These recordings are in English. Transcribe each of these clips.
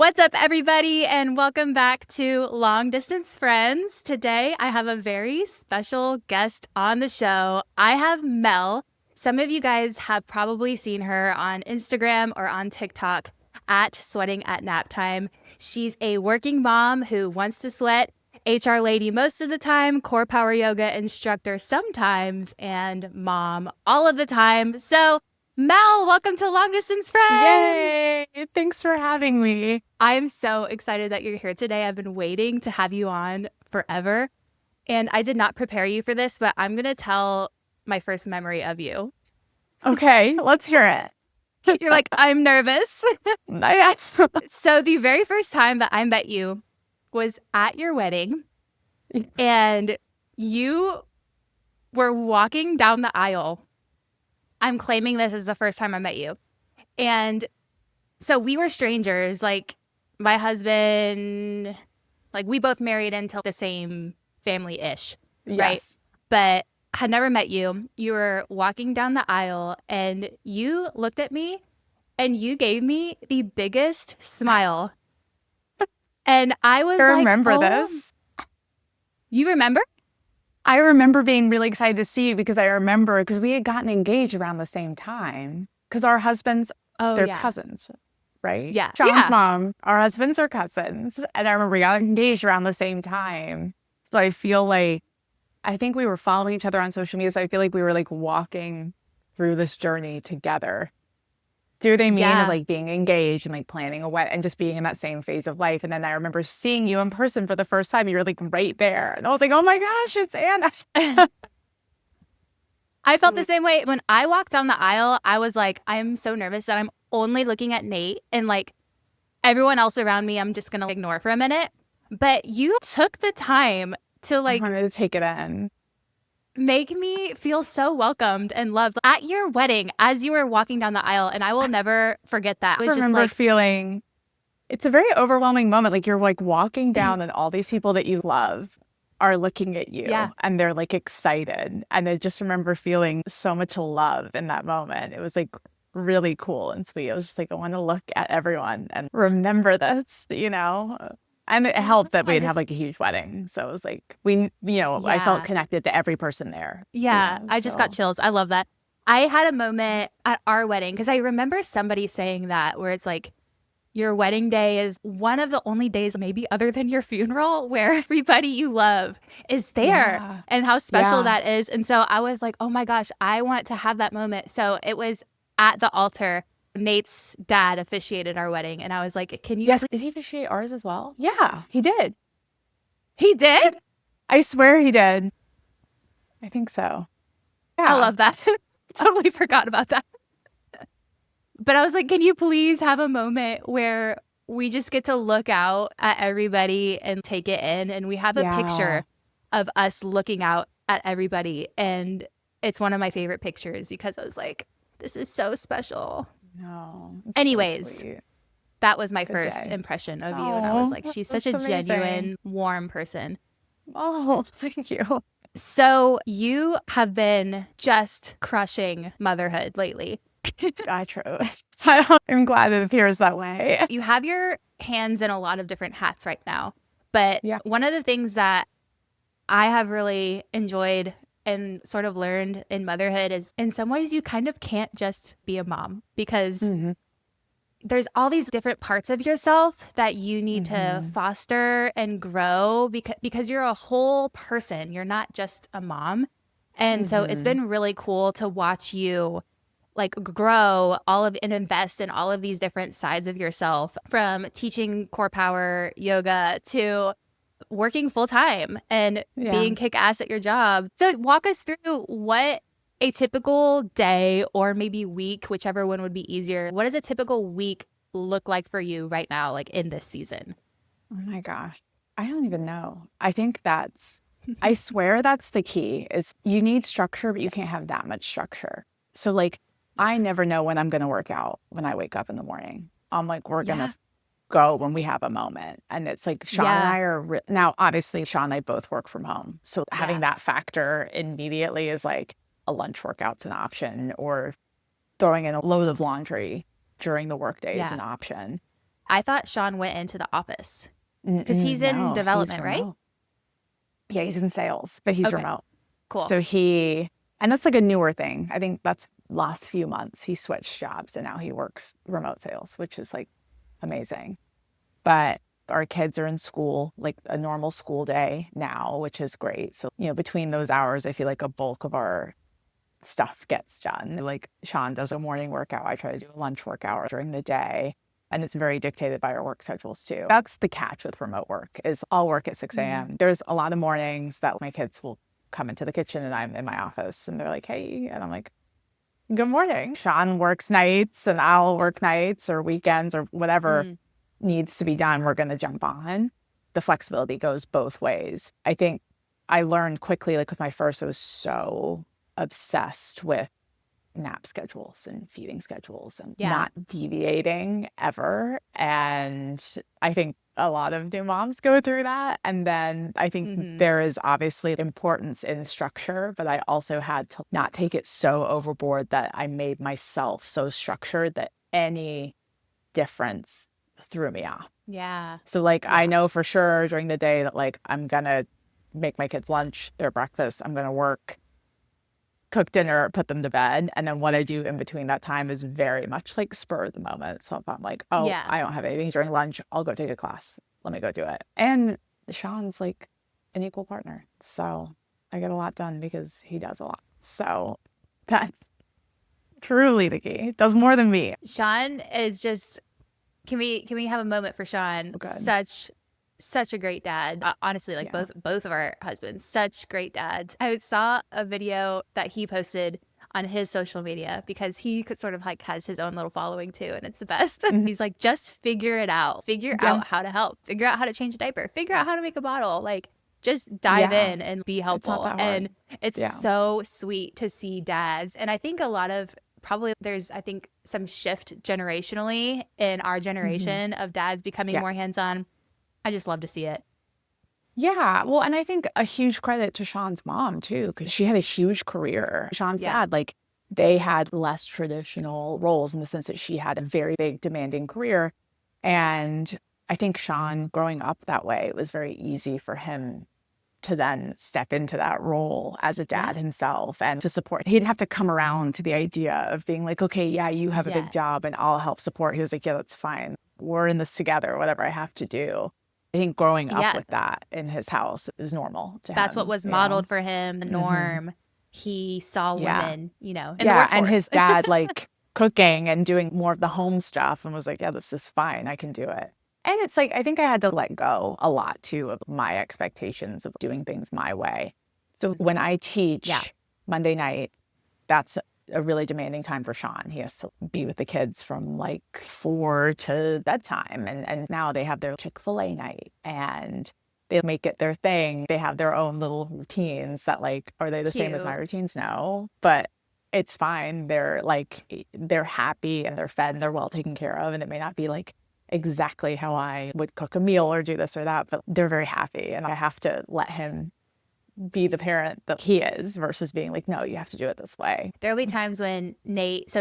What's up, everybody, and welcome back to Long Distance Friends. Today, I have a very special guest on the show. I have Mel. Some of you guys have probably seen her on Instagram or on TikTok at Sweating at Nap Time. She's a working mom who wants to sweat, HR lady most of the time, core power yoga instructor sometimes, and mom all of the time. So, Mel, welcome to Long Distance Friends. Yay! Thanks for having me. I am so excited that you're here today. I've been waiting to have you on forever. And I did not prepare you for this, but I'm going to tell my first memory of you. Okay, let's hear it. You're like, I'm nervous. So the very first time that I met you was at your wedding, and you were walking down the aisle. I'm claiming this is the first time I met you. And so we were strangers, like my husband, like we both married into the same family-ish, right? Yes. But had never met you. You were walking down the aisle and you looked at me and you gave me the biggest smile. And I was I like, remember oh, this. You remember? I remember being really excited to see you because we had gotten engaged around the same time because our husbands, they're cousins, right? Yeah. Sean's mom, our husbands are cousins. And I remember we got engaged around the same time. So I feel like, I think we were following each other on social media. So I feel like we were like walking through this journey together. Do what I mean of like being engaged and like planning a wedding and just being in that same phase of life. And then I remember seeing you in person for the first time. You were like right there. And I was like, oh my gosh, it's Anna. I felt the same way. When I walked down the aisle, I was like, I'm so nervous that I'm only looking at Nate and like everyone else around me, I'm just going to ignore for a minute. But you took the time to like I wanted to take it in. Make me feel so welcomed and loved at your wedding as you were walking down the aisle. And I will never forget that. I remember feeling, it's a very overwhelming moment. Like you're like walking down and all these people that you love are looking at you and they're like excited. And I just remember feeling so much love in that moment. It was like really cool and sweet. I was just like, I want to look at everyone and remember this, you know? And it helped that we'd have like a huge wedding. So it was like, I felt connected to every person there. Yeah, I just got chills. I love that. I had a moment at our wedding because I remember somebody saying that where it's like, your wedding day is one of the only days, maybe other than your funeral, where everybody you love is there and how special that is. And so I was like, oh my gosh, I want to have that moment. So it was at the altar. Nate's dad officiated our wedding. And I was like, can you? Yes. Did he officiate ours as well? Yeah, he did. He did? I swear he did. I think so. Yeah. I love that. Totally forgot about that. But I was like, can you please have a moment where we just get to look out at everybody and take it in? And we have a picture of us looking out at everybody. And it's one of my favorite pictures because I was like, this is so special. No. Anyways, that was my first impression of you. And I was like, she's such a genuine, warm person. Oh, thank you. So you have been just crushing motherhood lately. I true. I'm glad it appears that way. You have your hands in a lot of different hats right now. But one of the things that I have really enjoyed and sort of learned in motherhood is in some ways you kind of can't just be a mom because there's all these different parts of yourself that you need to foster and grow because you're a whole person. You're not just a mom. And so it's been really cool to watch you like grow and invest in all of these different sides of yourself, from teaching core power yoga to working full time and being kick ass at your job. So walk us through what a typical day or maybe week, whichever one would be easier. What does a typical week look like for you right now, like in this season? Oh my gosh. I don't even know. I think I swear that's the key is you need structure, but you can't have that much structure. So like, I never know when I'm going to work out when I wake up in the morning. I'm like, we're going to go when we have a moment. And it's like Sean and I are now, obviously, Sean and I both work from home. So having that factor immediately is like a lunch workout's an option, or throwing in a load of laundry during the workday is an option. I thought Sean went into the office because he's in No, he's development, right? remote. Yeah, he's in sales, but he's Okay, remote. cool. So and that's like a newer thing. I think that's last few months he switched jobs and now he works remote sales, which is like amazing. But our kids are in school, like a normal school day now, which is great. So, between those hours, I feel like a bulk of our stuff gets done. Like Sean does a morning workout. I try to do a lunch workout during the day. And it's very dictated by our work schedules too. That's the catch with remote work is I'll work at 6 a.m. There's a lot of mornings that my kids will come into the kitchen and I'm in my office and they're like, hey, and I'm like, good morning. Sean works nights and I'll work nights or weekends or whatever needs to be done. We're going to jump on. The flexibility goes both ways. I think I learned quickly, like with my first, I was so obsessed with nap schedules and feeding schedules and not deviating ever. And I think a lot of new moms go through that. And then I think there is obviously importance in structure, but I also had to not take it so overboard that I made myself so structured that any difference threw me off. Yeah. So I know for sure during the day that I'm going to make my kids lunch, their breakfast, I'm going to work, cook dinner, put them to bed. And then what I do in between that time is very much like spur of the moment. So if I'm like, I don't have anything during lunch, I'll go take a class. Let me go do it. And Sean's like an equal partner. So I get a lot done because he does a lot. So that's truly the key. Does more than me. Sean is just, can we have a moment for Sean? Such a great dad. Honestly, both of our husbands, such great dads. I saw a video that he posted on his social media because he could sort of has his own little following too, and it's the best. He's like, just figure it out. Figure out how to help. Figure out how to change a diaper. Figure out how to make a bottle. Just dive in and be helpful. And it's so sweet to see dads. And I think a lot of there's some shift generationally in our generation of dads becoming more hands-on. I just love to see it. Yeah. Well, and I think a huge credit to Sean's mom too, because she had a huge career. Sean's dad, they had less traditional roles in the sense that she had a very big demanding career. And I think Sean growing up that way, it was very easy for him to then step into that role as a dad himself and to support. He didn't have to come around to the idea of being like, okay, yeah, you have a big job and I'll help support. He was like, yeah, that's fine. We're in this together, whatever I have to do. I think growing up with that in his house, it was normal to him. That's what was modeled for him, the norm. He saw women, in the workforce. And his dad cooking and doing more of the home stuff and was like, yeah, this is fine. I can do it. And it's I think I had to let go a lot too of my expectations of doing things my way. So when I teach Monday night, that's a really demanding time for Sean. He has to be with the kids from 4 to bedtime. And now they have their Chick-fil-A night and they make it their thing. They have their own little routines that are they the same as my routines? No, but it's fine. They're happy and they're fed and they're well taken care of. And it may not be exactly how I would cook a meal or do this or that, but they're very happy. And I have to let him be the parent that he is versus being no, you have to do it this way. There'll be times when Nate's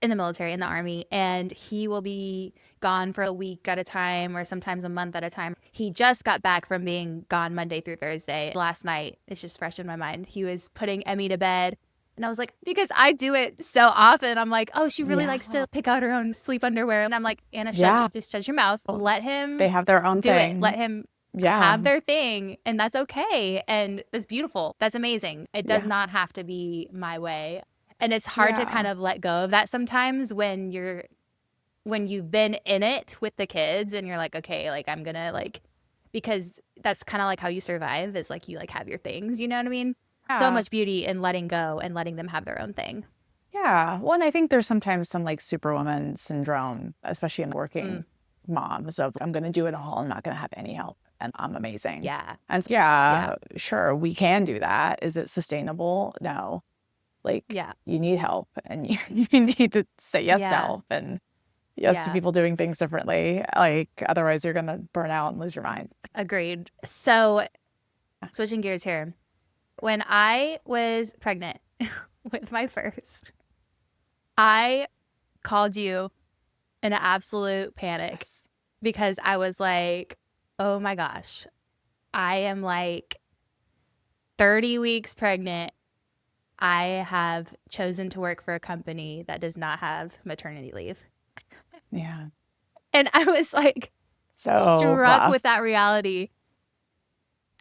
in the military, in the Army, and he will be gone for a week at a time or sometimes a month at a time. He just got back from being gone Monday through Thursday. Last night, it's just fresh in my mind. He was putting Emmy to bed. And I was like, because I do it so often, I'm like, oh, she really likes to pick out her own sleep underwear. And I'm like, Anna, just shut your mouth. Let him They have their own thing. Let him have their thing, and that's okay. And it's beautiful. That's amazing. It does not have to be my way. And it's hard to kind of let go of that sometimes when you've been in it with the kids and you're like, okay, I'm gonna because that's kind of how you survive is you have your things, you know what I mean? Yeah. So much beauty in letting go and letting them have their own thing. Yeah. Well, and I think there's sometimes some superwoman syndrome, especially in working moms of I'm going to do it all. I'm not going to have any help. And I'm amazing. Yeah. And sure, we can do that. Is it sustainable? No. You need help and you need to say yes to help and yes to people doing things differently. Otherwise you're going to burn out and lose your mind. Agreed. So switching gears here. When I was pregnant with my first, I called you in an absolute panic because I was like, oh my gosh, I am like 30 weeks pregnant. I have chosen to work for a company that does not have maternity leave. Yeah. And I was like struck with that reality.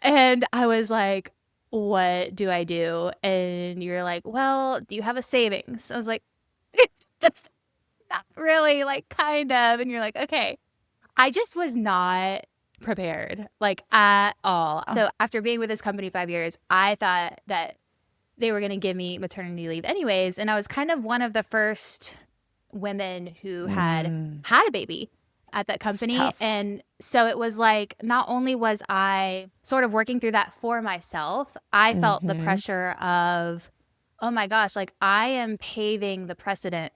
And I was like, what do I do? And you're like, well, do you have a savings? I was like, that's not really, like, kind of. And you're like, okay. I just was not prepared, like, at all. So after being with this company 5 years, I thought that they were going to give me maternity leave anyways. And I was kind of one of the first women who had a baby at that company. And so it was like, not only was I sort of working through that for myself, I felt the pressure of, oh my gosh, like I am paving the precedent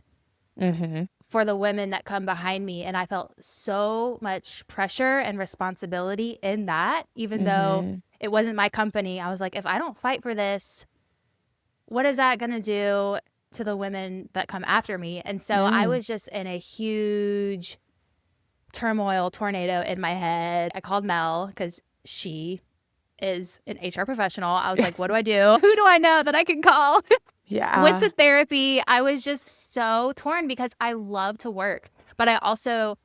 for the women that come behind me. And I felt so much pressure and responsibility in that, even though it wasn't my company. I was like, if I don't fight for this, what is that going to do to the women that come after me? And so I was just in a huge tornado in my head. I called Mel because she is an HR professional. I was like, what do I do? Who do I know that I can call? Yeah. Went to therapy. I was just so torn because I love to work, but I also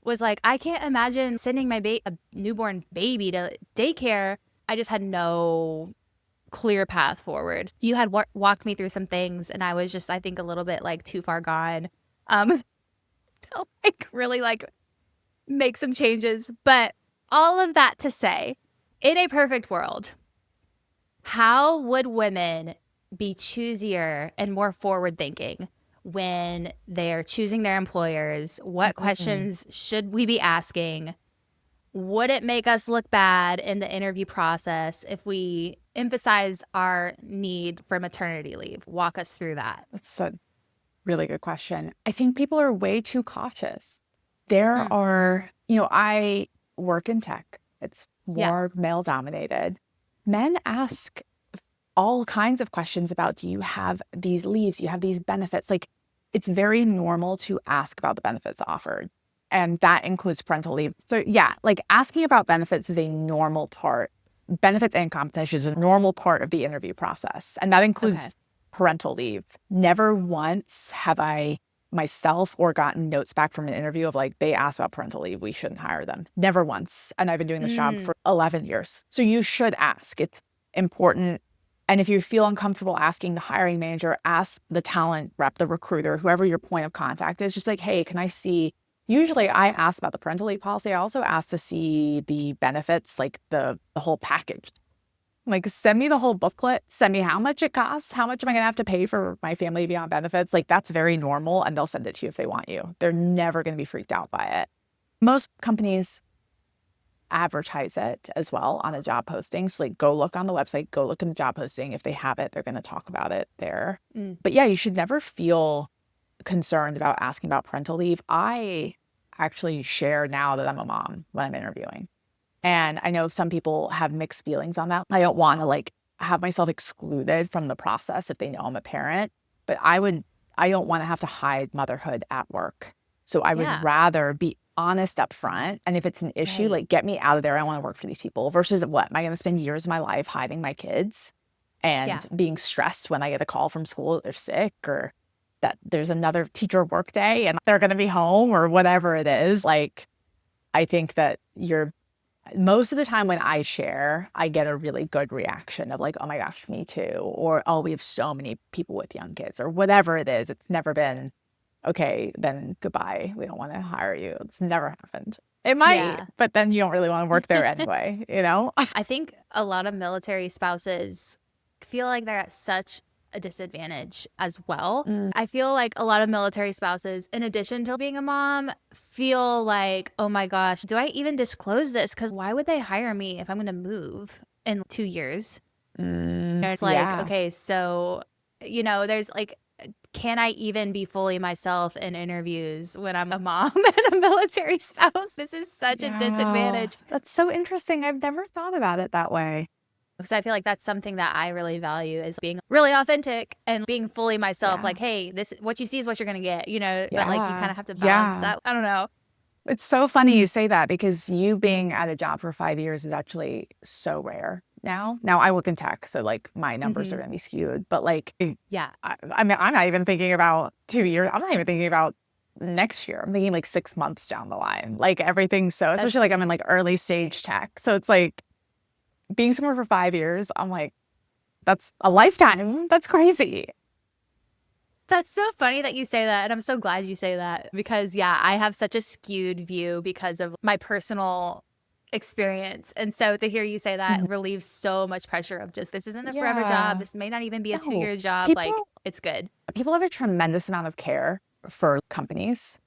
was like, I can't imagine sending my a newborn baby to daycare. I just had no clear path forward. You had walked me through some things, and I was just, I think, a little bit like too far gone to like really like make some changes. But all of that to say, in a perfect world, how would women be choosier and more forward thinking when they're choosing their employers? What questions should we be asking? Would it make us look bad in the interview process if we emphasize our need for maternity leave? Walk us through that. That's a really good question. I think people are way too cautious. There are, I work in tech. It's more male dominated. Men ask all kinds of questions about, do you have these leaves? Do you have these benefits? Like, it's very normal to ask about the benefits offered. And that includes parental leave. So yeah, like asking about benefits is a normal part. Benefits and compensation is a normal part of the interview process. And that includes parental leave. Never once have I myself or gotten notes back from an interview of like, they asked about parental leave, we shouldn't hire them. Never once. And I've been doing this job for 11 years. So you should ask. It's important. And if you feel uncomfortable asking the hiring manager, ask the talent rep, the recruiter, whoever your point of contact is, just like, hey, can I see? Usually I ask about the parental leave policy. I also ask to see the benefits, like the whole package. Like, send me the whole booklet, send me how much it costs, how much am I going to have to pay for my family beyond benefits? Like, that's very normal, and they'll send it to you if they want you. They're never going to be freaked out by it. Most companies advertise it as well on a job posting. So like, go look on the website, go look in the job posting. If they have it, they're going to talk about it there. But yeah, you should never feel concerned about asking about parental leave. I actually share now that I'm a mom when I'm interviewing. And I know some people have mixed feelings on that. I don't want to like have myself excluded from the process if they know I'm a parent, but I don't want to have to hide motherhood at work. So I would rather be honest up front. And if it's an issue, like, get me out of there. I want to work for these people versus what? Am I going to spend years of my life hiding my kids and being stressed when I get a call from school that they're sick or that there's another teacher work day and they're going to be home or whatever it is? Like, I think that most of the time when I share, I get a really good reaction of like, oh my gosh, me too. Or, oh, we have so many people with young kids or whatever it is. It's never been, okay, then goodbye. We don't want to hire you. It's never happened. It might, but then you don't really want to work there anyway, you know? I think a lot of military spouses feel like they're at such a disadvantage as well. I feel like a lot of military spouses, in addition to being a mom, feel like, oh my gosh, do I even disclose this? Because why would they hire me if I'm going to move in 2 years? It's like, okay, so, there's like, can I even be fully myself in interviews when I'm a mom and a military spouse? This is such a disadvantage. That's so interesting. I've never thought about it that way. Because I feel like that's something that I really value, is being really authentic and being fully myself. Yeah. Like, hey, this, what you see is what you're going to get, you know, but like you kind of have to balance Yeah. that. I don't know. It's so funny you say that, because you being at a job for 5 years is actually so rare now. Now I work in tech, so like my numbers are going to be skewed, but like, Yeah. I mean, I'm not even thinking about 2 years. I'm not even thinking about next year. I'm thinking like 6 months down the line. Like everything's so, especially like I'm in like early stage tech. So it's like being somewhere for 5 years, I'm like, that's a lifetime. That's crazy. That's so funny that you say that. And I'm so glad you say that, because, yeah, I have such a skewed view because of my personal experience. And so to hear you say that relieves so much pressure of just, this isn't a forever job. This may not even be a 2-year job. Like, it's good. People have a tremendous amount of care for companies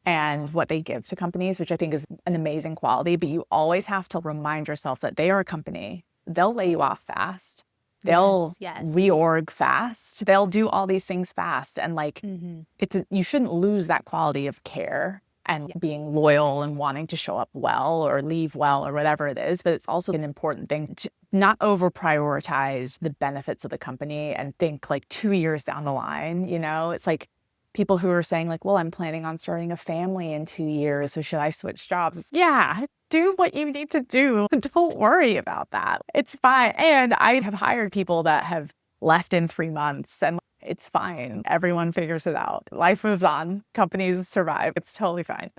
and what they give to companies, which I think is an amazing quality. But you always have to remind yourself that they are a company. They'll lay you off fast. They'll reorg fast. They'll do all these things fast. And like, you shouldn't lose that quality of care and being loyal and wanting to show up well or leave well or whatever it is. But it's also an important thing to not over prioritize the benefits of the company and think like 2 years down the line, you know, it's like people who are saying like, well, I'm planning on starting a family in 2 years, so should I switch jobs? Yeah, do what you need to do. Don't worry about that. It's fine. And I have hired people that have left in 3 months, and it's fine. Everyone figures it out. Life moves on. Companies survive. It's totally fine.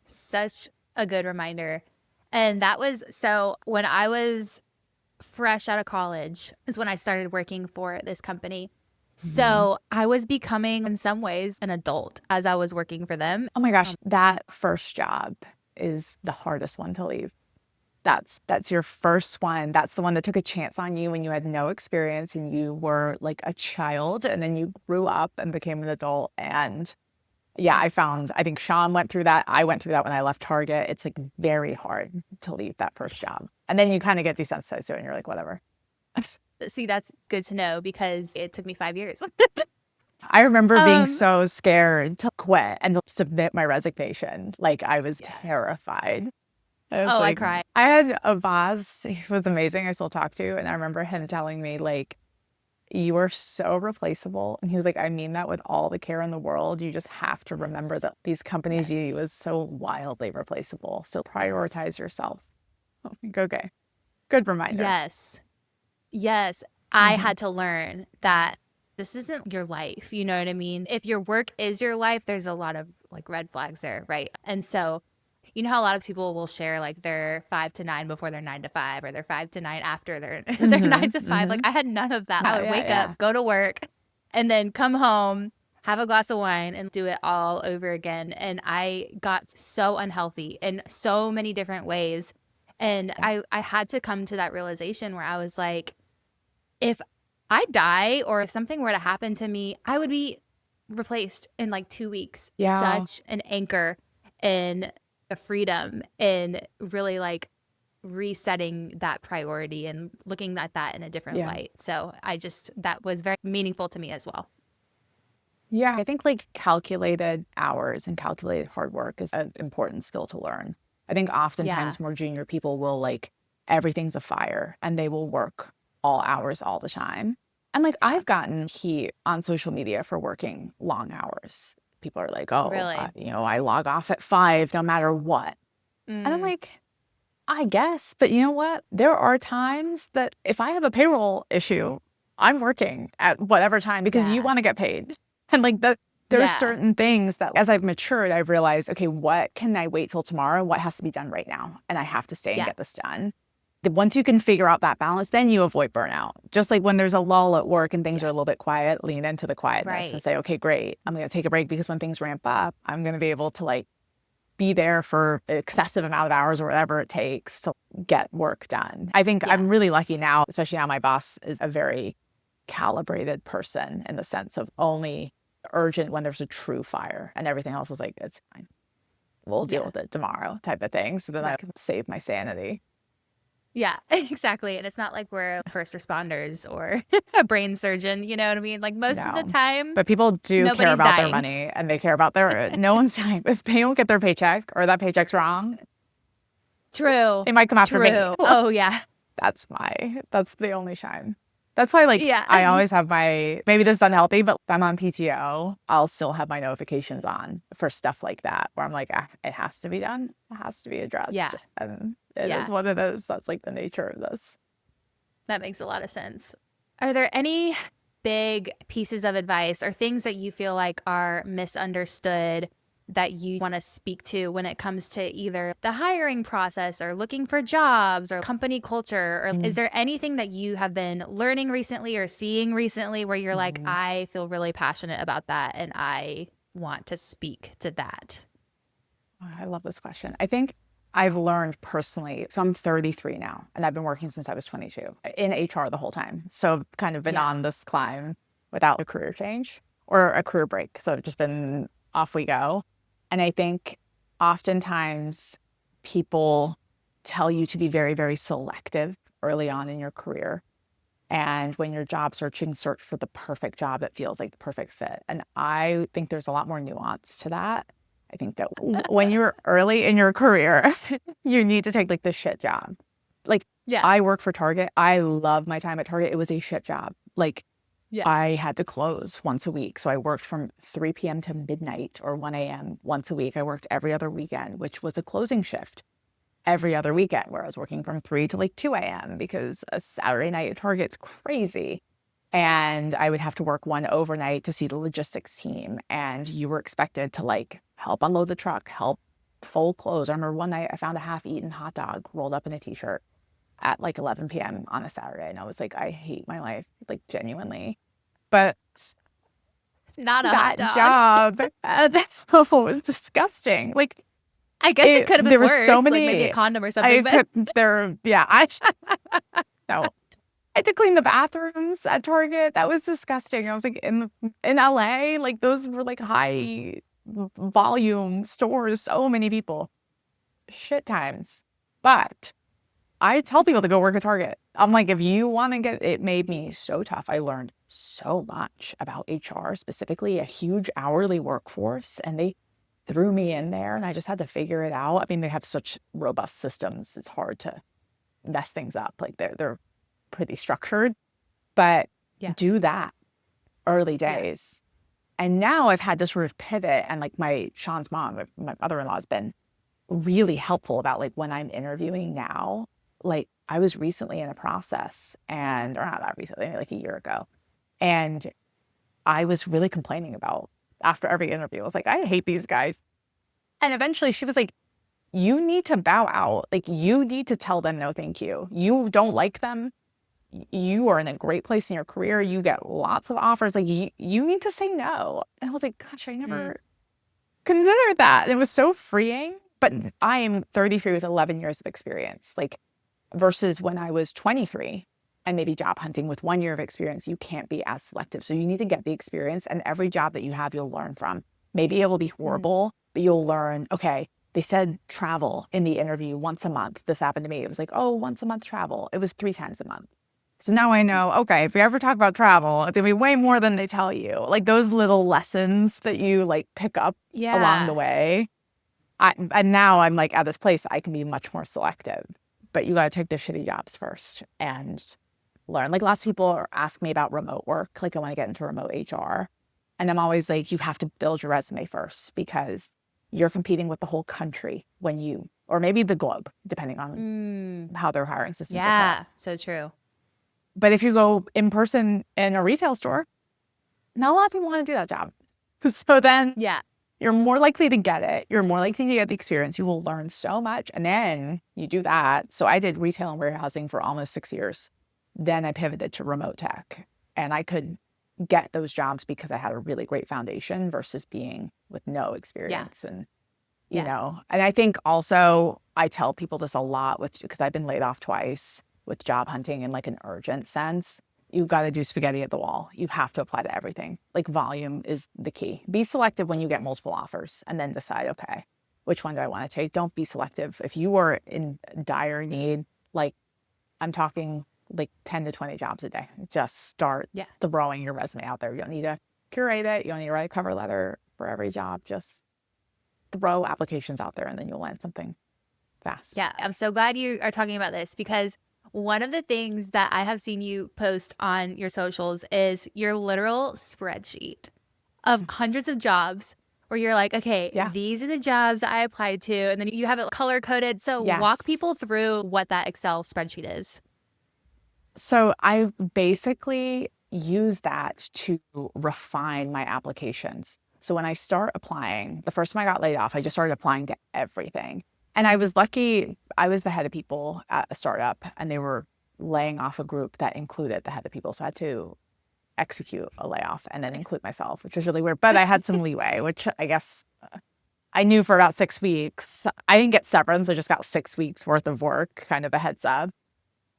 Such a good reminder. And that was, so when I was fresh out of college is when I started working for this company. So I was becoming, in some ways, an adult as I was working for them. Oh my gosh, that first job is the hardest one to leave. That's your first one. That's the one that took a chance on you when you had no experience and you were like a child, and then you grew up and became an adult. And yeah, I think Sean went through that. I went through that when I left Target. It's like very hard to leave that first job. And then you kind of get desensitized to it and you're like, whatever. See, that's good to know, because it took me 5 years. I remember being so scared to quit and to submit my resignation. Like I was terrified. I cried. I had a boss who was amazing. I still talk to, and I remember him telling me like, you are so replaceable. And he was like, I mean that with all the care in the world. You just have to remember that these companies view you as so wildly replaceable. So prioritize yourself. Okay. Good reminder. Yes. I had to learn that this isn't your life. You know what I mean? If your work is your life, there's a lot of like red flags there, right? And so, you know how a lot of people will share like their 5 to 9 before their 9 to 5, or their 5 to 9 after their 9 to 5. Like I had none of that. I would wake up, go to work, and then come home, have a glass of wine, and do it all over again. And I got so unhealthy in so many different ways. And I had to come to that realization where I was like, if I die or if something were to happen to me, I would be replaced in like 2 weeks. Such an anchor and a freedom, and really like resetting that priority and looking at that in a different light. So that was very meaningful to me as well. Yeah, I think like calculated hours and calculated hard work is an important skill to learn. I think oftentimes more junior people will like, everything's a fire and they will work all hours all the time. And like I've gotten heat on social media for working long hours. People are like, oh, really? I log off at 5 no matter what. And I'm like, I guess, but you know what? There are times that if I have a payroll issue, I'm working at whatever time because you want to get paid. And like there are certain things that as I've matured, I've realized, okay, what can I wait till tomorrow? What has to be done right now? And I have to stay and get this done. Once you can figure out that balance, then you avoid burnout. Just like when there's a lull at work and things are a little bit quiet, lean into the quietness and say, okay, great. I'm going to take a break, because when things ramp up, I'm going to be able to like be there for an excessive amount of hours or whatever it takes to get work done. I think I'm really lucky now, especially now my boss is a very calibrated person in the sense of only urgent when there's a true fire, and everything else is like, it's fine. We'll deal with it tomorrow type of thing. So then I can save my sanity. Yeah, exactly. And it's not like we're first responders or a brain surgeon, you know what I mean? Like most of the time. But people do care about their money, and they care about no one's dying. If they don't get their paycheck or that paycheck's wrong. True. They might come after me. Oh, yeah. That's the only shine. That's why, like, Yeah. I always have maybe this is unhealthy, but if I'm on PTO, I'll still have my notifications on for stuff like that, where I'm like, it has to be done. It has to be addressed. Yeah. And it Yeah. is what it is. That's like the nature of this. That makes a lot of sense. Are there any big pieces of advice or things that you feel like are misunderstood that you want to speak to when it comes to either the hiring process or looking for jobs or company culture? Or is there anything that you have been learning recently or seeing recently where you're like, I feel really passionate about that and I want to speak to that? I love this question. I think I've learned personally, so I'm 33 now, and I've been working since I was 22 in HR the whole time. So I've kind of been on this climb without a career change or a career break. So I've just been off we go. And I think oftentimes people tell you to be very, very selective early on in your career. And when you're job searching, search for the perfect job that feels like the perfect fit. And I think there's a lot more nuance to that. I think that when you're early in your career, you need to take like the shit job. Like, I work for Target. I love my time at Target. It was a shit job. Like, I had to close once a week. So I worked from 3 p.m. to midnight or 1 a.m. once a week. I worked every other weekend, which was a closing shift every other weekend, where I was working from 3 to like 2 a.m. because a Saturday night at Target's crazy. And I would have to work one overnight to see the logistics team. And you were expected to like help unload the truck, help fold clothes. I remember one night I found a half-eaten hot dog rolled up in a t-shirt at like 11 p.m. on a Saturday. And I was like, I hate my life, like genuinely. But not a that hot dog. job was disgusting. Like, I guess it could have been there worse. were so many, like maybe a condom or something. No. I had to clean the bathrooms at Target. That was disgusting. I was like in LA, like those were like high volume stores, so many people. Shit times. But I tell people to go work at Target. I'm like, if you want to it made me so tough. I learned so much about HR, specifically a huge hourly workforce, and they threw me in there and I just had to figure it out. I mean, they have such robust systems. It's hard to mess things up. Like they're pretty structured, but do that early days. And now I've had to sort of pivot, and like Sean's mom, my mother-in-law, has been really helpful about like when I'm interviewing now. Like I was recently in a process or not that recently, maybe like a year ago. And I was really complaining about after every interview. I was like, I hate these guys. And eventually she was like, you need to bow out. Like you need to tell them no, thank you. You don't like them. You are in a great place in your career. You get lots of offers. Like you need to say no. And I was like, gosh, I never considered that. It was so freeing. But I am 33 with 11 years of experience. Like versus when I was 23 and maybe job hunting with 1 year of experience, you can't be as selective. So you need to get the experience, and every job that you have, you'll learn from. Maybe it will be horrible, but you'll learn, okay, they said travel in the interview once a month. This happened to me. It was like, oh, once a month travel. It was 3 times a month. So now I know, okay, if we ever talk about travel, it's gonna be way more than they tell you. Like those little lessons that you like pick up along the way. And now I'm like at this place that I can be much more selective. But you gotta take the shitty jobs first and learn. Like lots of people ask me about remote work. Like I want to get into remote HR. And I'm always like, you have to build your resume first, because you're competing with the whole country or maybe the globe, depending on how their hiring systems are set. Yeah, so true. But if you go in person in a retail store, not a lot of people want to do that job. So then you're more likely to get it. You're more likely to get the experience. You will learn so much. And then you do that. So I did retail and warehousing for almost 6 years. Then I pivoted to remote tech. And I could get those jobs because I had a really great foundation versus being with no experience. And, you know, and I think also I tell people this a lot because I've been laid off twice with job hunting in like an urgent sense. You've got to do spaghetti at the wall. You have to apply to everything. Like volume is the key. Be selective when you get multiple offers and then decide, okay, which one do I want to take? Don't be selective. If you are in dire need, like I'm talking like 10 to 20 jobs a day, just start throwing your resume out there. You don't need to curate it. You don't need to write a cover letter for every job. Just throw applications out there and then you'll land something fast. Yeah, I'm so glad you are talking about this, because one of the things that I have seen you post on your socials is your literal spreadsheet of hundreds of jobs where you're like, okay, these are the jobs I applied to. And then you have it color coded. So walk people through what that Excel spreadsheet is. So I basically use that to refine my applications. So when I start applying, the first time I got laid off, I just started applying to everything. And I was lucky, I was the head of people at a startup, and they were laying off a group that included the head of people. So I had to execute a layoff and then include myself, which was really weird. But I had some leeway, which I guess I knew for about 6 weeks. I didn't get severance. I just got 6 weeks worth of work, kind of a heads up.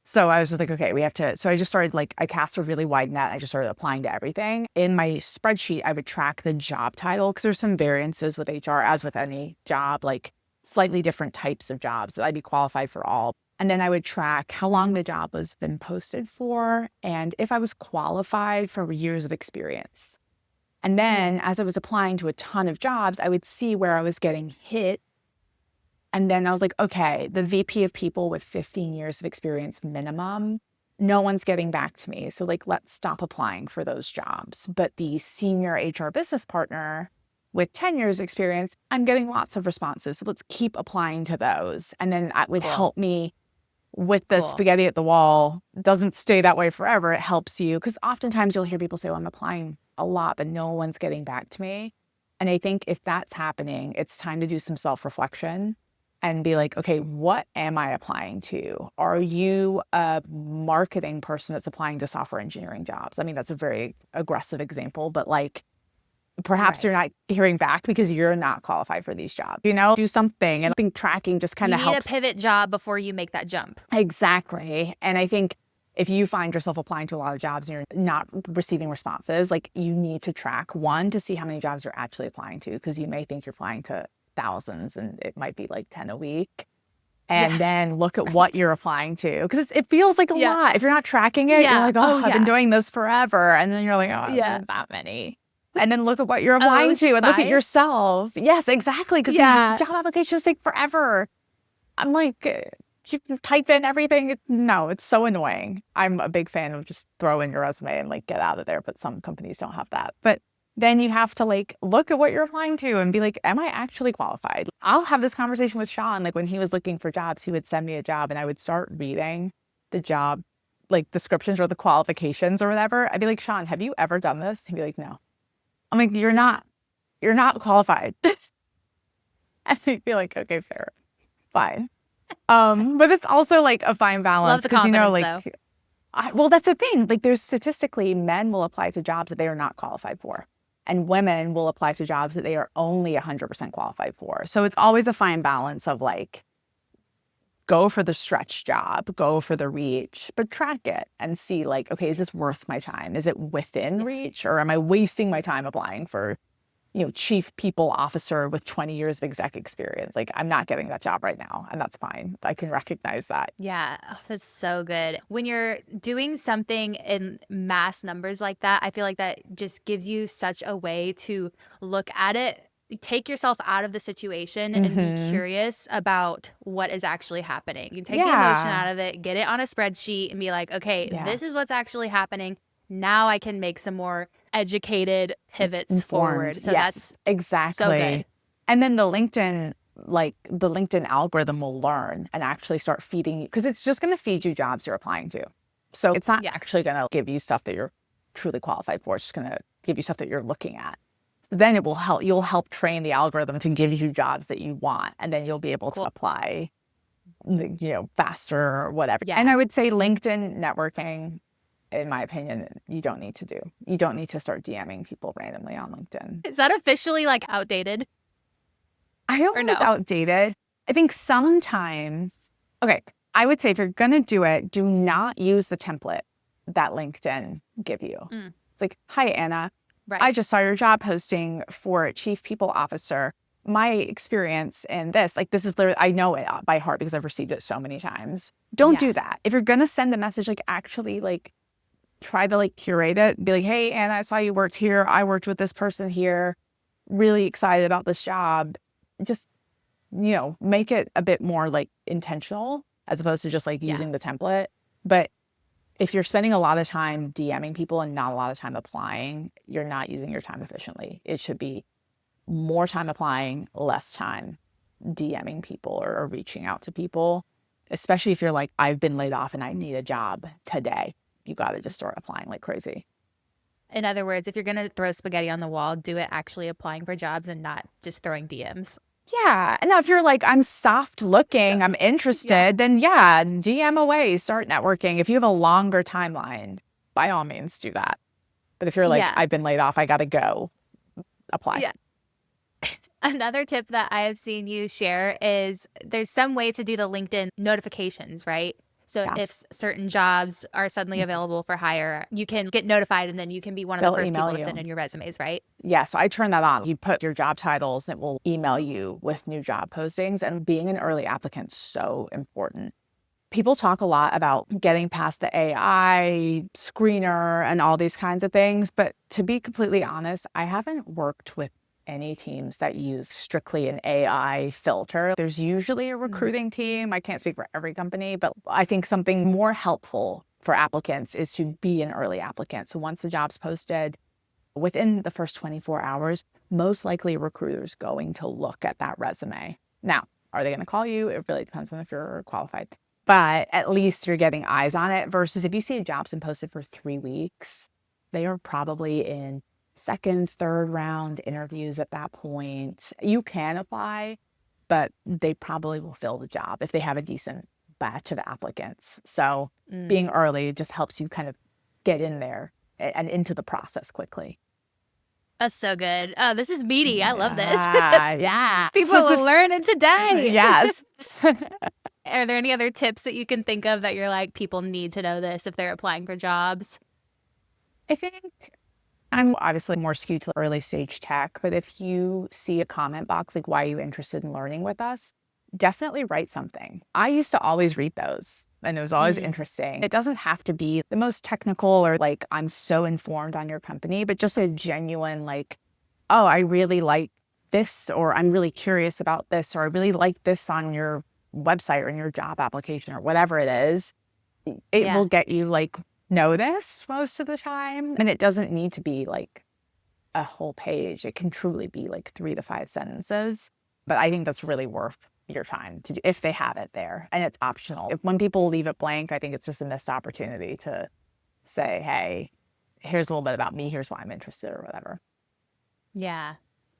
So I was just like, okay, we have to. So I just started I cast a really wide net. I just started applying to everything. In my spreadsheet, I would track the job title because there's some variances with HR, as with any job, like slightly different types of jobs that I'd be qualified for all. And then I would track how long the job was been posted for and if I was qualified for years of experience. And then as I was applying to a ton of jobs, I would see where I was getting hit. And then I was like, okay, the VP of people with 15 years of experience minimum, no one's getting back to me. So let's stop applying for those jobs. But the senior HR business partner with 10 years experience, I'm getting lots of responses. So let's keep applying to those. And then that would help me with the spaghetti at the wall. It doesn't stay that way forever. It helps you. Because oftentimes you'll hear people say, well, I'm applying a lot, but no one's getting back to me. And I think if that's happening, it's time to do some self-reflection and be like, okay, what am I applying to? Are you a marketing person that's applying to software engineering jobs? I mean, that's a very aggressive example, but perhaps you're not hearing back because you're not qualified for these jobs, do something. And I think tracking just kind of helps. You need a pivot job before you make that jump. Exactly. And I think if you find yourself applying to a lot of jobs and you're not receiving responses, you need to track one to see how many jobs you're actually applying to, because you may think you're applying to thousands and it might be 10 a week. And then look at what you're applying to, because it feels like a lot. If you're not tracking it, you're like, I've been doing this forever. And then you're like, oh, it's not that many. And then look at what you're applying to and look at yourself. Yes, exactly. Because the job applications take forever. I'm like, you can type in everything. No, it's so annoying. I'm a big fan of just throw in your resume and get out of there. But some companies don't have that. But then you have to look at what you're applying to and be like, am I actually qualified? I'll have this conversation with Sean. When he was looking for jobs, he would send me a job and I would start reading the job descriptions or the qualifications or whatever. I'd be like, Sean, have you ever done this? He'd be like, no. I'm like, you're not qualified. And they'd be like, okay, fair, fine. But it's also a fine balance. Love the confidence, though. Well, that's the thing. There's statistically, men will apply to jobs that they are not qualified for. And women will apply to jobs that they are only 100% qualified for. So it's always a fine balance of go for the stretch job, go for the reach, but track it and see okay, is this worth my time? Is it within reach, or am I wasting my time applying for, chief people officer with 20 years of exec experience? I'm not getting that job right now, and that's fine. I can recognize that. Yeah, that's so good. When you're doing something in mass numbers like that, I feel like that just gives you such a way to look at it, take yourself out of the situation and be curious about what is actually happening. You take the emotion out of it, get it on a spreadsheet and be like, okay, this is what's actually happening. Now I can make some more educated pivots forward. So that's exactly so good. And then the LinkedIn algorithm will learn and actually start feeding you, because it's just going to feed you jobs you're applying to. So it's not actually going to give you stuff that you're truly qualified for. It's just going to give you stuff that you're looking at. So then it will help. You'll help train the algorithm to give you jobs that you want, and then you'll be able to apply, faster or whatever. Yeah. And I would say LinkedIn networking, in my opinion, you don't need to do. You don't need to start DMing people randomly on LinkedIn. Is that officially outdated? I don't know if it's outdated. I think sometimes, okay, I would say if you're going to do it, do not use the template that LinkedIn give you. It's hi, Anna. Right. I just saw your job posting for Chief People Officer. My experience in this, this is literally, I know it by heart because I've received it so many times. Don't do that. If you're going to send a message, actually, try to curate it. Be like, hey, Anna, I saw you worked here. I worked with this person here. Really excited about this job. Just, make it a bit more intentional as opposed to just using the template. But if you're spending a lot of time DMing people and not a lot of time applying, you're not using your time efficiently. It should be more time applying, less time DMing people or reaching out to people, especially if you're like, I've been laid off and I need a job today. You got to just start applying like crazy. In other words, if you're going to throw spaghetti on the wall, do it actually applying for jobs and not just throwing DMs. Yeah. And now if you're like, I'm soft looking, I'm interested, then yeah, DM away, start networking. If you have a longer timeline, by all means do that. But if you're like, I've been laid off, I got to go, apply. Yeah. Another tip that I have seen you share is there's some way to do the LinkedIn notifications, right? So if certain jobs are suddenly available for hire, you can get notified and then you can be one of the first people to send in your resumes, right? Yeah, so I turn that on. You put your job titles and it will email you with new job postings. And being an early applicant is so important. People talk a lot about getting past the AI screener and all these kinds of things. But to be completely honest, I haven't worked with any teams that use strictly an AI filter. There's usually a recruiting team. I can't speak for every company, but I think something more helpful for applicants is to be an early applicant. So once the job's posted, within the first 24 hours, most likely a recruiter's going to look at that resume. Now, are they going to call you? It really depends on if you're qualified. But at least you're getting eyes on it versus if you see a job's been posted for 3 weeks, they are probably in second, third round interviews at that point. You can apply, but they probably will fill the job if they have a decent batch of applicants. So being early just helps you kind of get in there and into the process quickly. That's so good. Oh, this is meaty. I love this. Yeah. People will learn it today. Yes. Are there any other tips that you can think of that you're like, people need to know this if they're applying for jobs? I think I'm obviously more skewed to early stage tech, but if you see a comment box, like, why are you interested in learning with us? Definitely write something. I used to always read those and it was always interesting. It doesn't have to be the most technical or like, I'm so informed on your company, but just a genuine like, oh, I really like this, or I'm really curious about this, or I really like this on your website or in your job application or whatever it is. It will get you like, notice most of the time. And it doesn't need to be like a whole page. It can truly be like 3 to 5 sentences. But I think that's really worth your time to do if they have it there. And it's optional. When people leave it blank, I think it's just a missed opportunity to say, hey, here's a little bit about me. Here's why I'm interested or whatever. Yeah.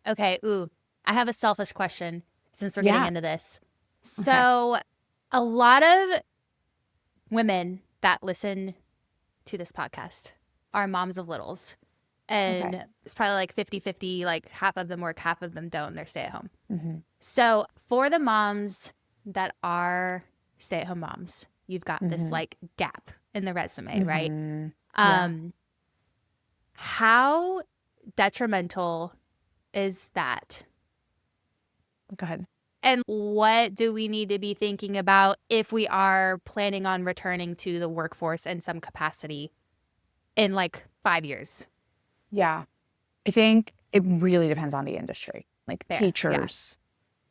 Okay. Ooh, I have a selfish question since we're getting into this. So a lot of women that listen to this podcast are moms of littles. And it's probably like 50-50, like half of them work, half of them don't. They're stay at home. So for the moms that are stay at home moms, you've got this like gap in the resume, right? How detrimental is that? Go ahead. And what do we need to be thinking about if we are planning on returning to the workforce in some capacity in like 5 years? Yeah. I think it really depends on the industry. Like teachers,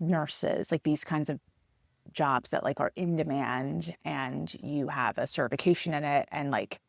nurses, like these kinds of jobs that like are in demand and you have a certification in it and like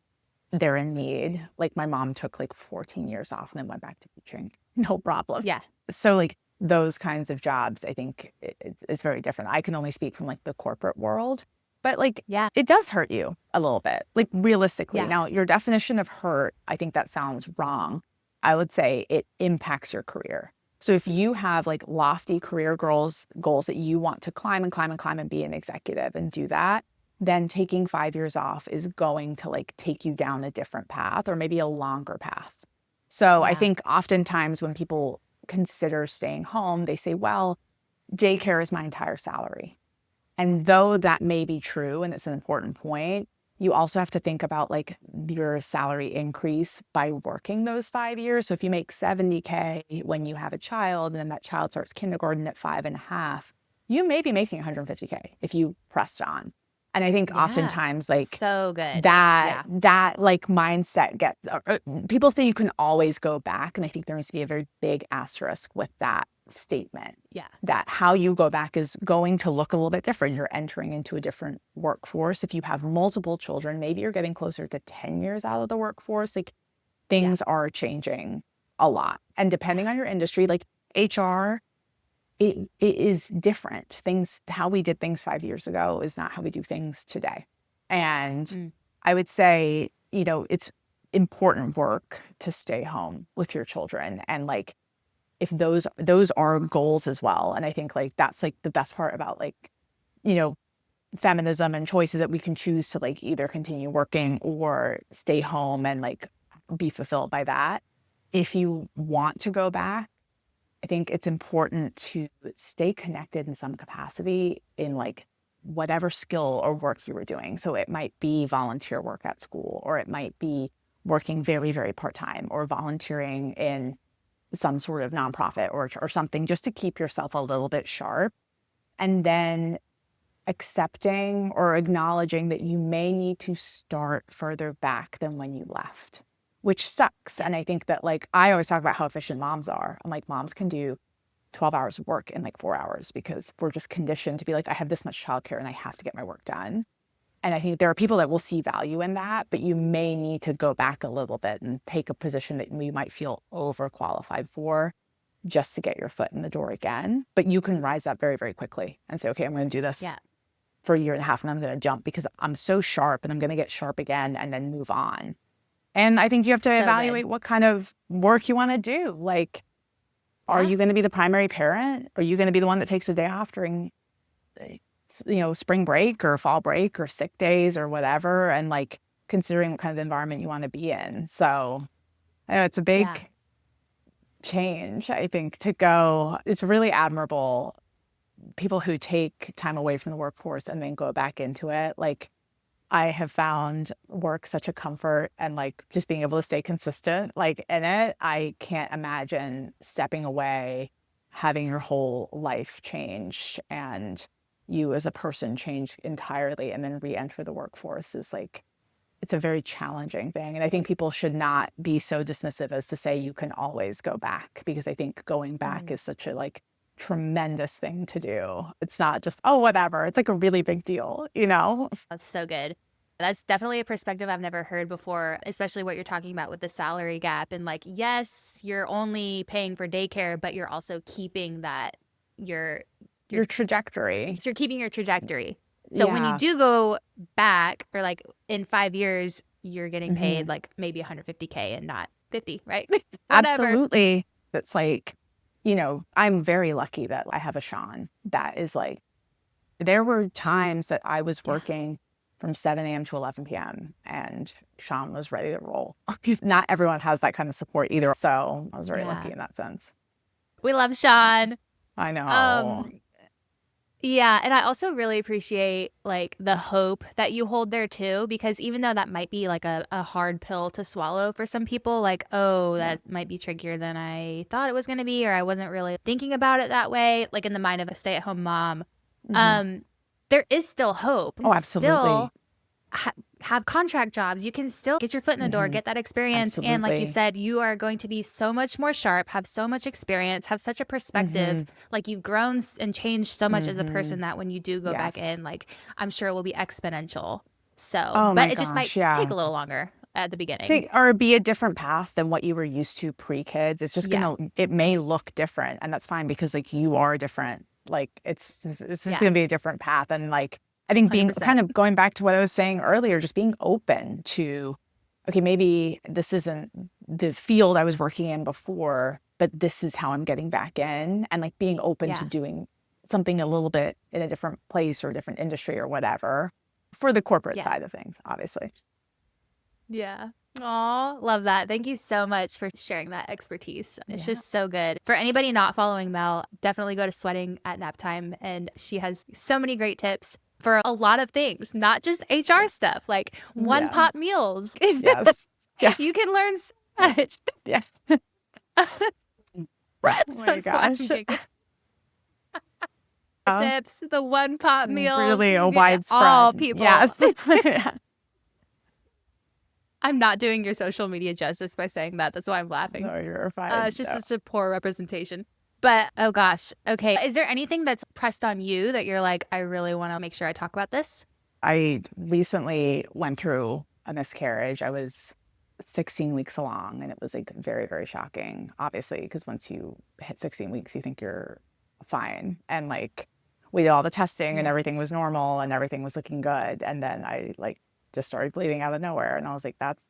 they're in need. Like my mom took like 14 years off and then went back to teaching. No problem. Yeah. So like those kinds of jobs, I think it's very different. I can only speak from like the corporate world, but like, it does hurt you a little bit, like realistically. Now, your definition of hurt, I think that sounds wrong. I would say it impacts your career. So if you have like lofty career goals that you want to climb and climb and climb and be an executive and do that, then taking 5 years off is going to like take you down a different path or maybe a longer path. So I think oftentimes when people consider staying home, they say, well, daycare is my entire salary. And though that may be true, and it's an important point, you also have to think about like your salary increase by working those 5 years. So if you make $70K when you have a child and then that child starts kindergarten at 5.5, you may be making $150K if you pressed on. And I think oftentimes like so good that like mindset gets, people say you can always go back. And I think there needs to be a very big asterisk with that statement. Yeah. That how you go back is going to look a little bit different. You're entering into a different workforce. If you have multiple children, maybe you're getting closer to 10 years out of the workforce. Like things are changing a lot. And depending on your industry, like HR, it is different. Things, how we did things 5 years ago is not how we do things today. And I would say, you know, it's important work to stay home with your children. And like, if those are goals as well. And I think like, that's like the best part about like, you know, feminism and choices that we can choose to like either continue working or stay home and like be fulfilled by that. If you want to go back, I think it's important to stay connected in some capacity in like whatever skill or work you were doing. So it might be volunteer work at school, or it might be working very, very part-time, or volunteering in some sort of nonprofit or something, just to keep yourself a little bit sharp. And then accepting or acknowledging that you may need to start further back than when you left, which sucks. And I think that like, I always talk about how efficient moms are. I'm like, moms can do 12 hours of work in like 4 hours because we're just conditioned to be like, I have this much childcare and I have to get my work done. And I think there are people that will see value in that, but you may need to go back a little bit and take a position that you might feel overqualified for just to get your foot in the door again. But you can rise up very, very quickly and say, okay, I'm going to do this for a year and a half and I'm going to jump because I'm so sharp and I'm going to get sharp again and then move on. And I think you have to evaluate what kind of work you want to do. Like, are you going to be the primary parent? Are you going to be the one that takes a day off during, you know, spring break or fall break or sick days or whatever? And like considering what kind of environment you want to be in. So I know it's a big change, I think, to go. It's really admirable, people who take time away from the workforce and then go back into it. Like, I have found work such a comfort, and like just being able to stay consistent like in it. I can't imagine stepping away, having your whole life change and you as a person change entirely and then re-enter the workforce is like, it's a very challenging thing. And I think people should not be so dismissive as to say you can always go back, because I think going back is such a like tremendous thing to do. It's not just, oh, whatever. It's like a really big deal, you know? That's so good. That's definitely a perspective I've never heard before, especially what you're talking about with the salary gap. And like, yes, you're only paying for daycare, but you're also keeping that your trajectory. You're keeping your trajectory. So when you do go back, or like in 5 years, you're getting paid like maybe 150K and not 50, right? Absolutely. It's like, you know, I'm very lucky that I have a Sean that is like, there were times that I was working from 7 a.m. to 11 p.m. and Sean was ready to roll. Not everyone has that kind of support either. So I was very lucky in that sense. We love Sean. I know. Yeah, and I also really appreciate like the hope that you hold there too, because even though that might be like a hard pill to swallow for some people, like, oh, that might be trickier than I thought it was going to be, or I wasn't really thinking about it that way, like in the mind of a stay-at-home mom, there is still hope. Oh, absolutely. Still have contract jobs. You can still get your foot in the door, get that experience. Absolutely. And like you said, you are going to be so much more sharp, have so much experience, have such a perspective. Like you've grown and changed so much as a person that when you do go back in, like I'm sure it will be exponential. So, but it just might take a little longer at the beginning. Or be a different path than what you were used to pre-kids. It's just it may look different, and that's fine because like you are different. Like it's just going to be a different path. And like, I think being 100%. Kind of going back to what I was saying earlier, just being open to, okay, maybe this isn't the field I was working in before, but this is how I'm getting back in, and like being open to doing something a little bit in a different place or a different industry or whatever for the corporate side of things, obviously. Yeah. Aw, love that. Thank you so much for sharing that expertise. It's just so good. For anybody not following Mel, definitely go to Sweating at Nap Time, and she has so many great tips for a lot of things, not just HR stuff, like one-pot meals. If you can learn so much. Yes. Oh my gosh. Tips, the one-pot meals. Really a widespread. All people. Yes. I'm not doing your social media justice by saying that. That's why I'm laughing. No, you're fine. It's just such a poor representation. But oh gosh. Okay. Is there anything that's pressed on you that you're like, I really want to make sure I talk about this? I recently went through a miscarriage. I was 16 weeks along, and it was like very, very shocking, obviously, because once you hit 16 weeks, you think you're fine. And like we did all the testing and Yeah. everything was normal and everything was looking good. And then I like just started bleeding out of nowhere. And I was like, that's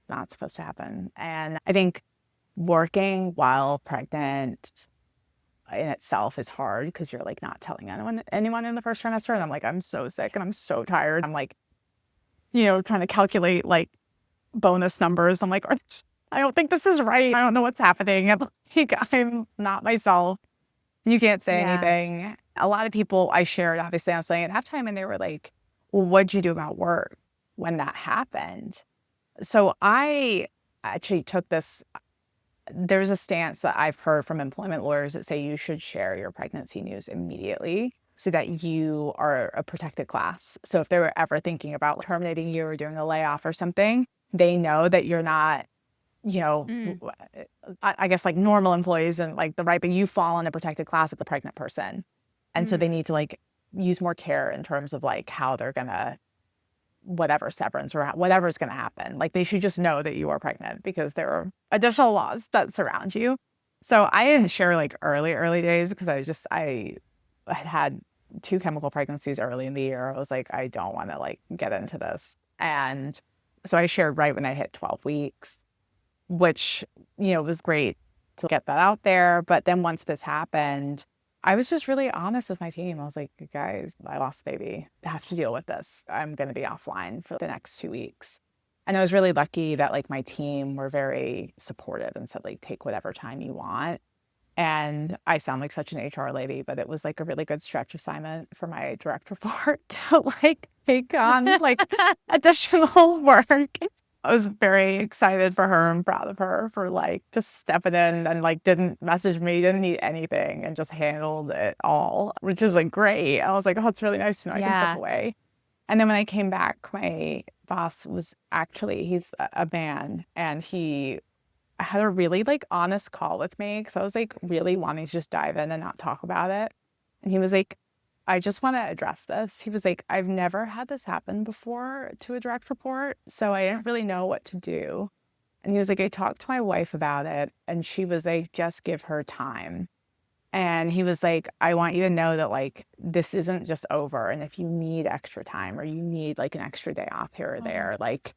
not supposed to happen. And I think working while pregnant in itself is hard because you're like not telling anyone in the first trimester. And I'm like, I'm so sick and I'm so tired. I'm like, trying to calculate like bonus numbers. I'm like, I don't think this is right. I don't know what's happening. I'm not myself. You can't say Yeah. anything. A lot of people I shared, obviously, I was saying at halftime, and they were like, well, what'd you do about work when that happened? So I actually took this. There's a stance that I've heard from employment lawyers that say you should share your pregnancy news immediately so that you are a protected class. So if they were ever thinking about terminating you or doing a layoff or something, they know that you're not, Mm. I guess like normal employees and like but you fall in a protected class as a pregnant person. And so they Mm. need to like use more care in terms of like how they're going to whatever severance or whatever is going to happen. Like they should just know that you are pregnant because there are additional laws that surround you. So I didn't share like early days because I had 2 chemical pregnancies early in the year. I was like, I don't want to like get into this. And so I shared right when I hit 12 weeks, which, was great to get that out there. But then once this happened, I was just really honest with my team. I was like, guys, I lost the baby. I have to deal with this. I'm going to be offline for the next 2 weeks. And I was really lucky that like my team were very supportive and said, like, take whatever time you want. And I sound like such an HR lady, but it was like a really good stretch assignment for my direct report to like take on like additional work. I was very excited for her and proud of her for like just stepping in and like didn't message me, didn't need anything and just handled it all, which was like great. I was like, oh, it's really nice to know I can step Yeah. away. And then when I came back, my boss he's a man, and he had a really like honest call with me because I was like really wanting to just dive in and not talk about it. And he was like, I just want to address this. He was like, I've never had this happen before to a direct report, so I didn't really know what to do. And he was like, I talked to my wife about it, and she was like, just give her time. And he was like, I want you to know that like this isn't just over. And if you need extra time or you need like an extra day off here or there, like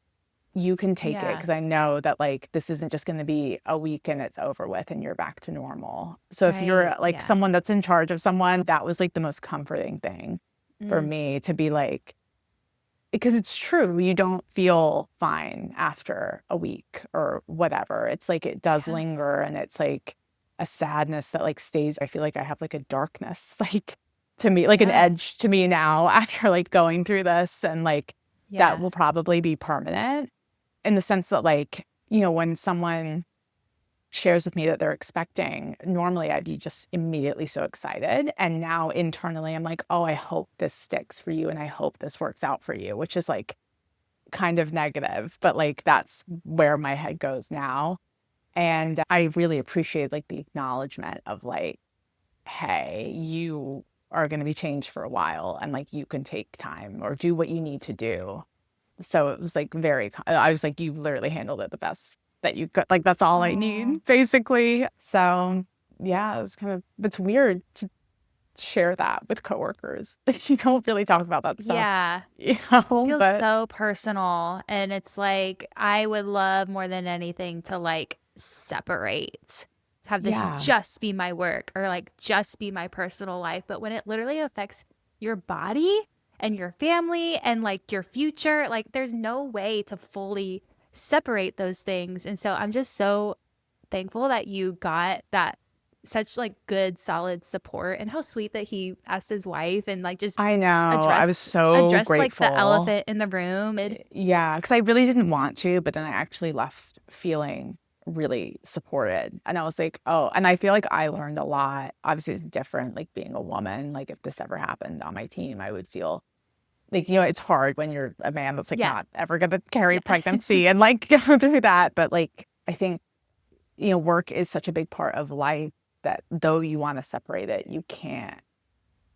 you can take it Yeah. because I know that like this isn't just going to be a week and it's over with and you're back to normal. So if you're Right. like Yeah. someone that's in charge of someone, that was like the most comforting thing for Mm. me to be like, because it's true, you don't feel fine after a week or whatever. It's like it does Yeah. linger, and it's like a sadness that like stays. I feel like I have like a darkness, like to me, like an Yeah. edge to me now after like going through this, and like that Yeah. will probably be permanent in the sense that like, when someone shares with me that they're expecting, normally I'd be just immediately so excited. And now internally, I'm like, oh, I hope this sticks for you and I hope this works out for you, which is like kind of negative, but like that's where my head goes now. And I really appreciate like the acknowledgement of like, hey, you are going to be changed for a while and like you can take time or do what you need to do. So it was like I was like, you literally handled it the best that you could. Like, that's all I Oh. need, basically. So yeah, it's weird to share that with coworkers. You don't really talk about that stuff, Yeah. Feels but so personal. And it's like, I would love more than anything to like separate, have this yeah, just be my work or like just be my personal life. But when it literally affects your body and your family and like your future, like there's no way to fully separate those things. And so I'm just so thankful that you got that such like good solid support, and how sweet that he asked his wife and like just I know. I was address so address like the grateful. elephant in the room. And Yeah, because I really didn't want to, but then I actually left feeling really supported. And I was like, oh, and I feel like I learned a lot. Obviously, it's different, like being a woman. Like, if this ever happened on my team, I would feel like, it's hard when you're a man that's like yeah. not ever going to carry Yeah. pregnancy and like go through that. But like, I think, work is such a big part of life that though you want to separate it, you can't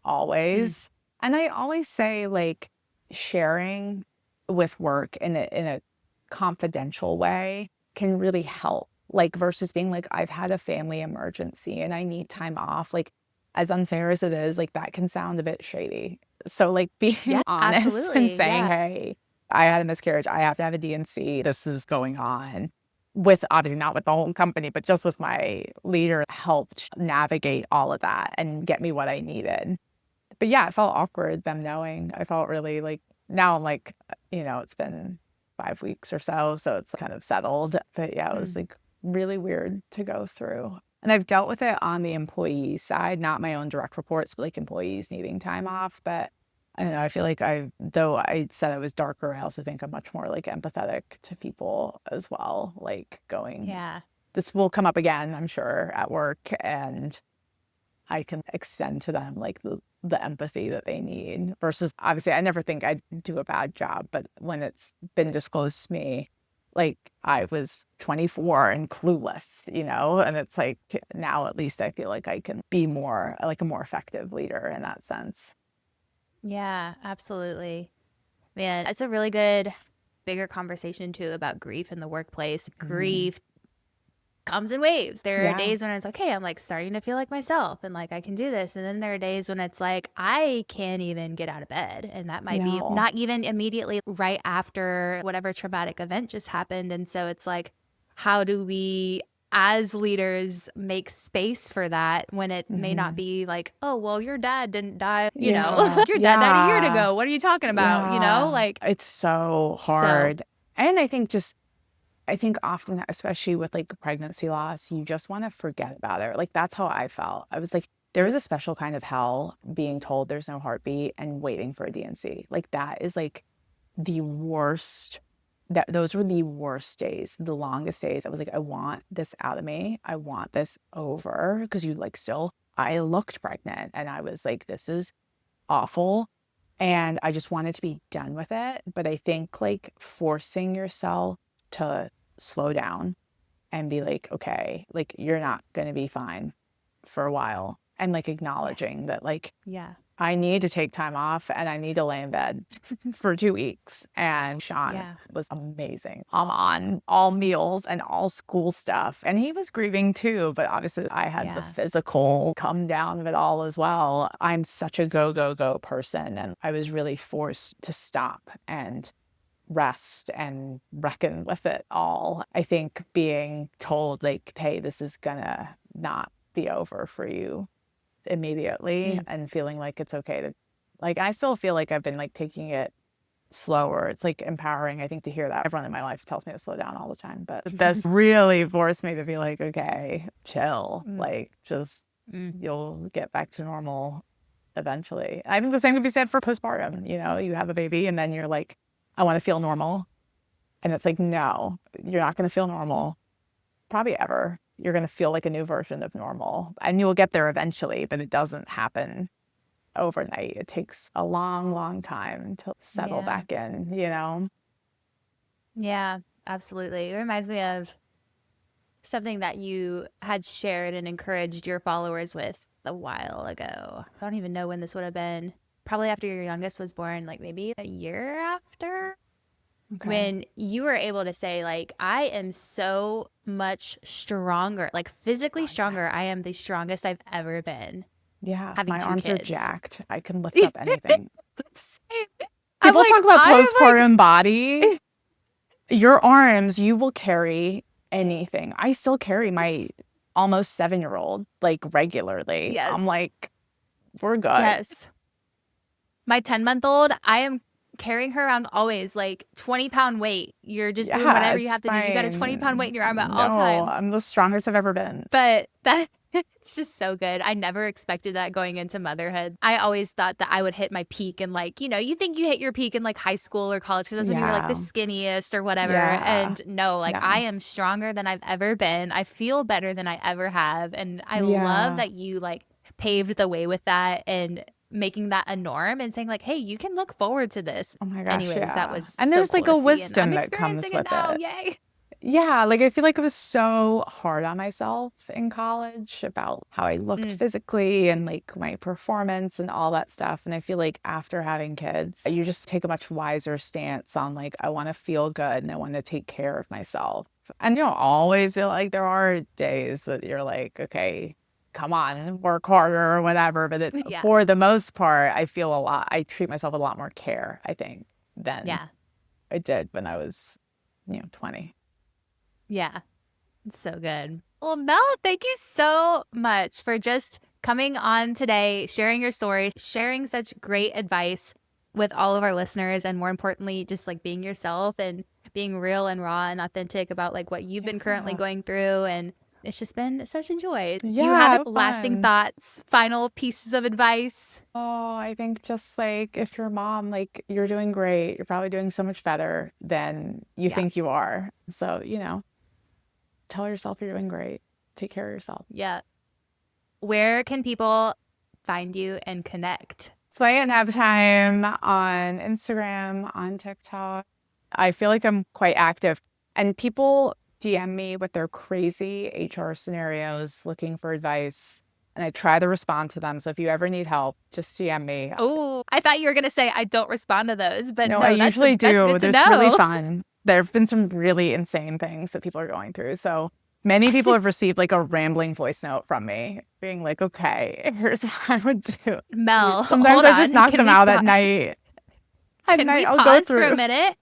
always. And I always say, like, sharing with work in a confidential way can really help, like, versus being like, I've had a family emergency and I need time off. Like, as unfair as it is, like, that can sound a bit shady. So, like, being honest and saying, hey, I had a miscarriage, I have to have a D&C, this is going on, with obviously not with the whole company, but just with my leader, helped navigate all of that and get me what I needed. But yeah, it felt awkward, them knowing. I felt really like, now I'm like, it's been 5 weeks or so it's kind of settled. But yeah, it was like really weird to go through. And I've dealt with it on the employee side, not my own direct reports, but like employees needing time off. But I don't know, I feel like though I said I was darker, I also think I'm much more like empathetic to people as well. Like going, this will come up again, I'm sure, at work, and I can extend to them like the empathy that they need, versus obviously I never think I'd do a bad job, but when it's been disclosed to me, like I was 24 and clueless, and it's like now at least I feel like I can be more like a more effective leader in that sense. Yeah, absolutely. Man, it's a really good bigger conversation too about grief in the workplace. Grief comes in waves. There are days when it's like, hey, I'm like starting to feel like myself and like I can do this. And then there are days when it's like, I can't even get out of bed. And that might be not even immediately right after whatever traumatic event just happened. And so it's like, how do we as leaders make space for that when it may not be like, oh, well, your dad didn't die, your dad died a year ago. What are you talking about? Like, it's so hard. And I think often, especially with like pregnancy loss, you just want to forget about it. Like, that's how I felt. I was like, there was a special kind of hell being told there's no heartbeat and waiting for a D&C. Like, that is like the worst. Those were the worst days, the longest days. I was like, I want this out of me. I want this over, because I looked pregnant and I was like, this is awful. And I just wanted to be done with it. But I think like forcing yourself to slow down and be like, okay, like you're not going to be fine for a while. And like acknowledging that like, I need to take time off and I need to lay in bed for 2 weeks. And Sean was amazing. I'm on all meals and all school stuff. And he was grieving too, but obviously I had the physical come down of it all as well. I'm such a go, go, go person. And I was really forced to stop and rest and reckon with it all. I think being told like, hey, this is gonna not be over for you immediately, and feeling like it's okay to, like, I still feel like I've been like taking it slower. It's like empowering, I think, to hear that. Everyone in my life tells me to slow down all the time, but this really forced me to be like, okay, chill, like just you'll get back to normal eventually. I think the same could be said for postpartum. You have a baby and then you're like, I want to feel normal, and it's like, no, you're not going to feel normal probably ever. You're going to feel like a new version of normal, and you will get there eventually, but it doesn't happen overnight. It takes a long, long time to settle back in, Yeah, absolutely. It reminds me of something that you had shared and encouraged your followers with a while ago. I don't even know when this would have been. Probably after your youngest was born, like maybe a year after. When you were able to say, like, I am so much stronger, like physically stronger. I am the strongest I've ever been. Yeah, having my 2 arms kids. are jacked. I can lift up anything. People talk about postpartum body. Your arms, you will carry anything. I still carry my almost 7-year-old like regularly. Yes. I'm like, we're good. Yes. My 10-month-old, I am carrying her around always, like 20-pound weight. You're just doing whatever you have to do. You got a 20-pound weight in your arm at all times. I'm the strongest I've ever been. But it's just so good. I never expected that going into motherhood. I always thought that I would hit my peak and like, you think you hit your peak in like high school or college because that's when you're like the skinniest or whatever. And no, like I am stronger than I've ever been. I feel better than I ever have. And I love that you like paved the way with that and making that a norm and saying like, hey, you can look forward to this. Oh my gosh. Anyways, that was and so there's cool like a to see, wisdom and I'm that comes with now. it. Yay. Yeah, like I feel like I was so hard on myself in college about how I looked physically and like my performance and all that stuff. And I feel like after having kids, you just take a much wiser stance on like, I want to feel good and I want to take care of myself. And you don't always feel like there are days that you're like, okay, come on, work harder or whatever. But it's Yeah. for the most part, I treat myself with a lot more care, I think, than I did when I was, 20. Yeah. It's so good. Well, Mel, thank you so much for just coming on today, sharing your stories, sharing such great advice with all of our listeners, and more importantly, just like being yourself and being real and raw and authentic about like what you've been currently going through. And it's just been such a joy. Do you have lasting thoughts, final pieces of advice? Oh, I think just like if you're a mom, like you're doing great. You're probably doing so much better than you think you are. So, tell yourself you're doing great. Take care of yourself. Yeah. Where can people find you and connect? So I have time on Instagram, on TikTok. I feel like I'm quite active. And people DM me with their crazy HR scenarios looking for advice. And I try to respond to them. So if you ever need help, just DM me. Oh, I thought you were going to say I don't respond to those, but no, I usually do. That's It's really fun. There have been some really insane things that people are going through. So many people have received like a rambling voice note from me being like, okay, here's what I would do. Mel, sometimes I just knock them out at night. Can we pause for a minute?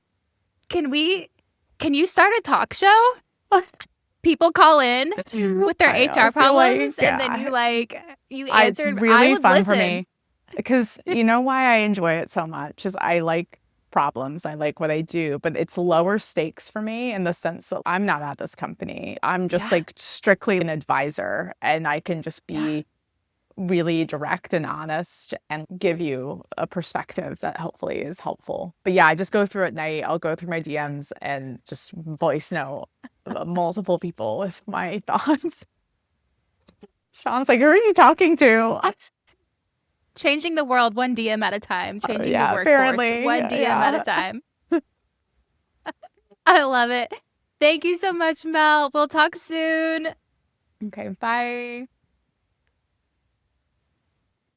Can you start a talk show? People call in with their HR problems, and then you answer. It's really fun for me because you know why I enjoy it so much is I like problems. I like what I do, but it's lower stakes for me in the sense that I'm not at this company. I'm just like strictly an advisor, and I can just be really direct and honest and give you a perspective that hopefully is helpful. But yeah, I just go through at night. I'll go through my DMs and just voice note multiple people with my thoughts. Sean's like, who are you talking to? Changing the world one DM at a time. Changing the workforce apparently. one DM at a time. I love it. Thank you so much, Mel. We'll talk soon. Okay, bye.